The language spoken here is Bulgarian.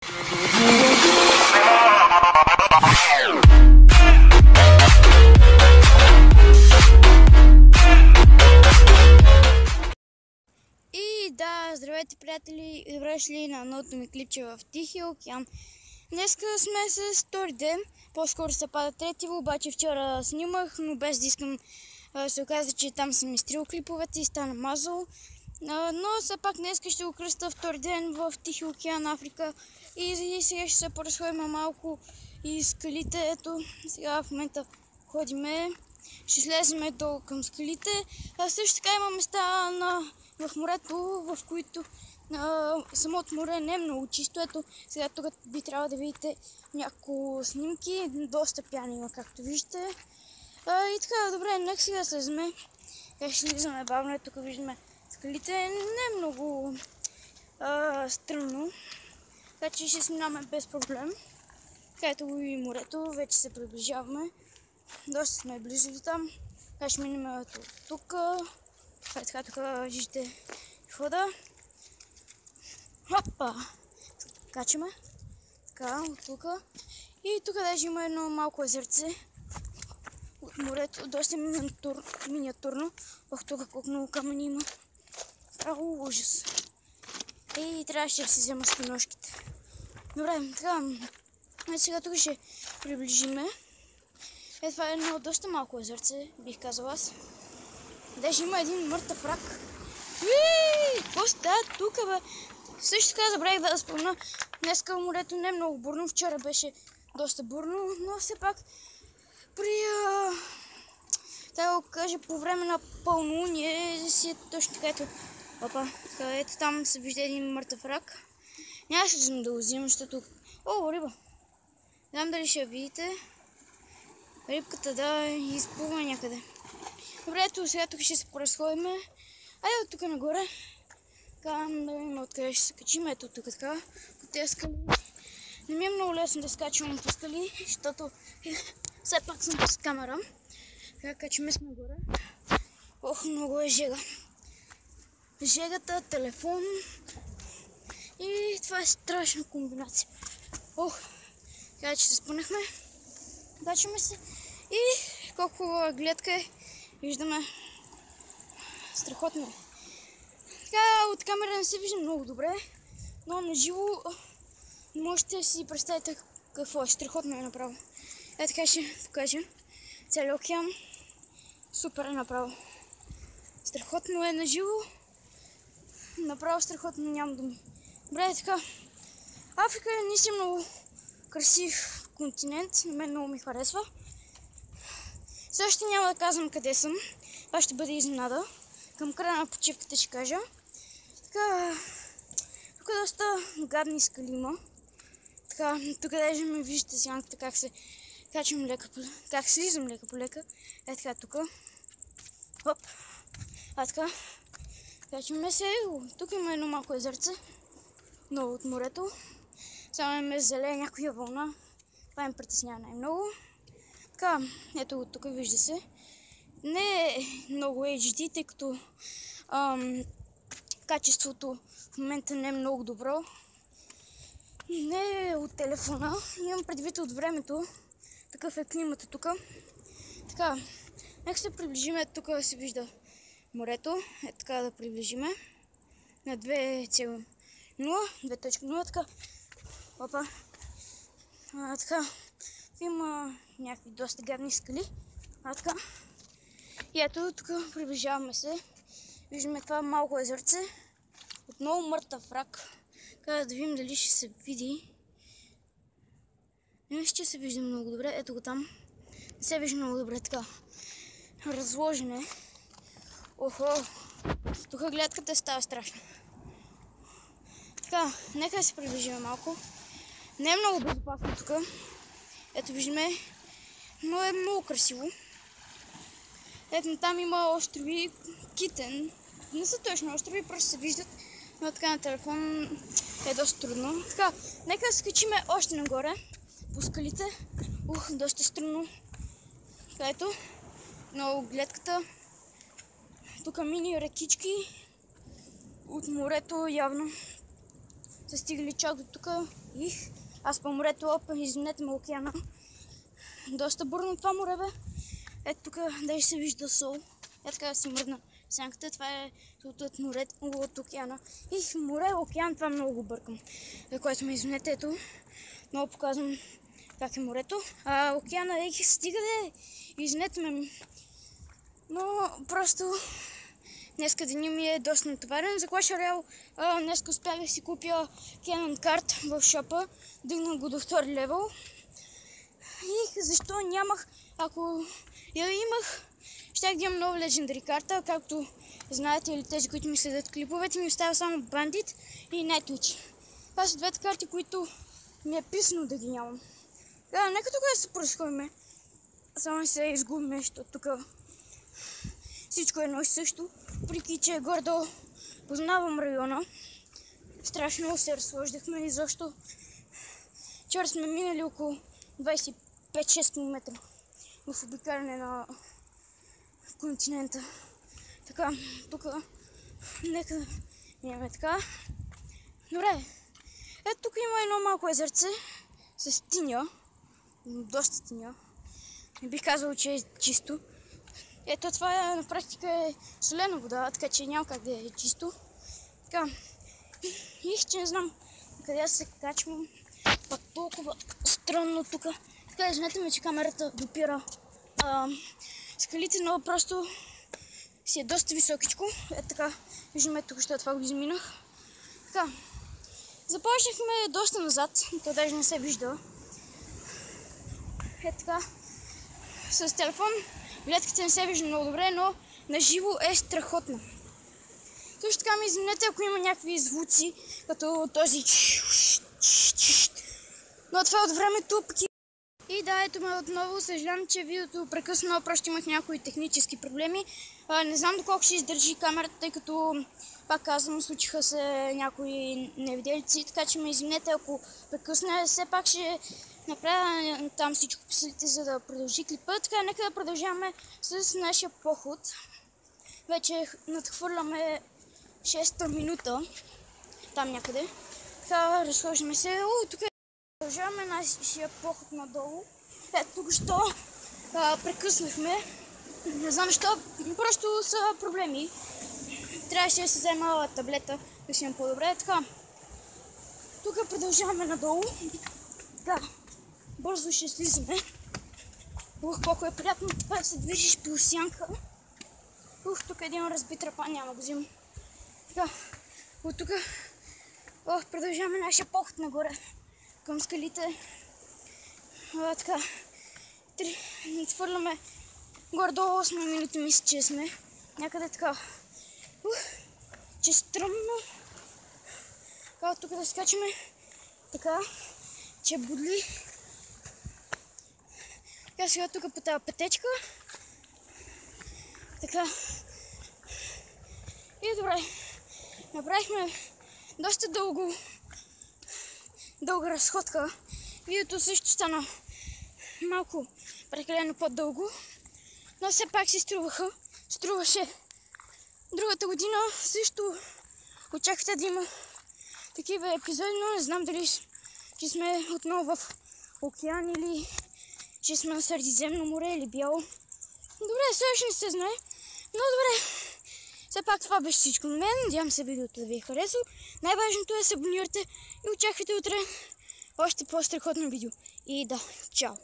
И да, здравейте, приятели, и добре дошли на новото ми клипче в Тихия океан. Днеска сме с втори ден, по-скоро се пада трети, обаче вчера снимах, но без да искам, се оказа, че там съм изтрил клиповете и стана мазал. Но все пак днеска ще го кръста втори ден в Тихия океан, Африка. И сега ще се поразходим малко и скалите. Ето, сега в момента ходиме, ще слезем долу към скалите. Също така има места в морето, в които самото море не е много чисто. Ето, сега тук би трябвало да видите няколко снимки. Доста пяна има, както виждате. И така, добре, нека сега слеземе. Как ще слизаме бавно, тук виждаме скалите. Не е много стръмно, така че ще снимаме без проблем. Така, ето го и морето, вече се приближаваме. Доста сме близо до там. Така ще минем тук. Така, тук виждате хода. Хопа! Качаме. Така, от тук. И тук даже има едно малко езерце от морето. Доста миниатурно. Ох, тук колко много камъни има. Право ужас. И трябваше да си взема спиношките. Добре, така. Сега тук ще приближиме. Това е едно доста малко езерце, бих казал аз. Даже има един мъртъв рак. Какво става тук, бе? Също така забравих да спомена, днеска морето не е много бурно, вчера беше доста бурно, но все пак така го кажа, по време на пълнолуние си е точно така, ето, ето там се вижда един мъртъв рак. Нямаше да го взимам, защото... О, риба! Не знам дали ще я видите. Рибката, да, изплува някъде. Добре, ето сега тук ще се поразходиме. Айде от тук нагоре. Така, да видим откъде ще се качим. Ето тук така, по тези скали. Не ми е много лесно да скачвам по скали, защото все пак съм с камера. Така, качваме се нагоре. Ох, много е жега. Жегата, телефон. И това е страшна комбинация. Ох, така че се спънахме. Качваме се. И колко хубава гледка е. Виждаме. Страхотно е. Така, от камера не се вижда много добре, но на живо можете да си представите какво е. Страхотно е направо. Е, така ще покажа целият океан. Супер е направо. Страхотно е на живо. Направо страхотно, нямам думи. Добре, така. Африка е наистина много красив континент. На мен много ми харесва. Също няма да казвам къде съм. Това ще бъде изненада. Към края на почивката ще кажа. Така, тук доста гадни скали има. Така, тук даже ме виждате сянката как се качвам лека, как слизам лека по лека. Е така, тук. Хоп. Така. Качваме се. Тук има едно малко езерце. Много от морето. Само ме залее някоя вълна. Това ме притеснява най-много. Така, ето тук вижда се. Не е много HD, тъй като качеството в момента не е много добро. Не е от телефона, имам предвид от времето. Такъв е климата тук. Така, нека се приближиме. Тук се вижда морето. Е така да приближиме на 2.0, така. Опа. Така. Има някакви доста гадни скали. Така. И ето тук приближаваме се. Виждаме това малко езерце. Отново мъртъв рак. Така да видим дали ще се види. Не мисля, че се вижда много добре. Ето го там. Не се вижда много добре така. Разложен е. Охо. Тук гледката става страшна. Така, нека да се приближим малко. Не е много безопасно тук. Ето виждаме. Но е много красиво. Ето там има острови Китен. Не са точно острови, просто се виждат. Но така на телефон е доста трудно. Така, нека да скачиме още нагоре по скалите. Доста стръмно. Така ето. Много гледката. Тук мини рекички от морето явно са стигали чак до тук. Аз по морето, извинете ме, океана. Доста бурно това море, бе. Ето тук даже се вижда сол. Ето така да си мръдна сянката. Това е от морето, от океана. Море, океан, това много го бъркам. За което ме извинете, ето. Много показвам как е морето. Океана, стига де. Извинете ме. Но просто днеска деня ми е доста натоварен. За Clash Royale днеска успях да си купя Canon карт в шопа. Дигнах го до 2 левел. И защо нямах? Ако я имах, щях да имам нова легендари карта, както знаете или тези, които ми следят клиповете, ми остава само Bandit и Nightwitch. Това са двете карти, които ми е писано да ги нямам. Нека тук да се просходиме. Само се изгубиме, защото тук всичко е едно и също. Въпреки че гордо познавам района. Страшно много се разхождахме и защо вчера сме минали около 25-6 км в обикаляне на континента. Така, тук нека минем така. Добре, ето тук има едно малко езерце с тиня, доста тиня. Не бих казал, че е чисто. Ето това на практика е солена вода, така че няма как да е чисто. Така, че не знам къде се качвам. Пак толкова странно тук. Така, извинете ме, че камерата допира скалите, но просто си е доста високичко. Ето така, виждаме тук, защото това го изминах. Така, започнахме доста назад, то даже не се вижда. Ето така, с телефон гледката не се вижда много добре, но на живо е страхотно. Също така ми извинете, ако има някакви звуци, като този но това от времето пък. И да, ето ме отново, съжалявам, че видеото прекъсна, просто имах някои технически проблеми. Не знам доколко ще издържи камерата, тъй като, пак казвам, случиха се някои невиделици, така че ме извинете, ако прекъсна. Все пак ще направя там всичко по силите, за да продължи клипа. Така, нека да продължаваме с нашия поход. Вече надхвърляме 6-та минута, там някъде. Така, разхождаме се. Тук продължаваме нашия поход надолу. Ето тук що прекъснахме. Не знам защо, просто са проблеми. Трябваше да се взема таблета, да си имам по-добре. Така, тук продължаваме надолу. Така, бързо ще слизаме. Колко е приятно това да се движиш по сянка. Тук един разбит рапан, няма го взимам. Така, от тук продължаваме нашия поход нагоре към скалите. Така, отвърляме горе-долу 8 минути, мисля, че сме. Някъде така, че стръмно. Така, тук да скачаме. Така, че бодли. Така, сега тук по тази пътечка. Така. И добре. Направихме доста дълга разходка. Видеото също стана малко прекалено по-дълго, но все пак си струваше. Другата година също очаквате да има такива епизоди, но не знам дали че сме отново в океан или че сме на Средиземно море или бяло. Добре, също не се знае, но добре. Все пак това беше всичко на мен. Надявам се видеото да ви е харесало. Най-важното е да се абонирате и очаквайте утре още по-страхотно видео. И да, чао!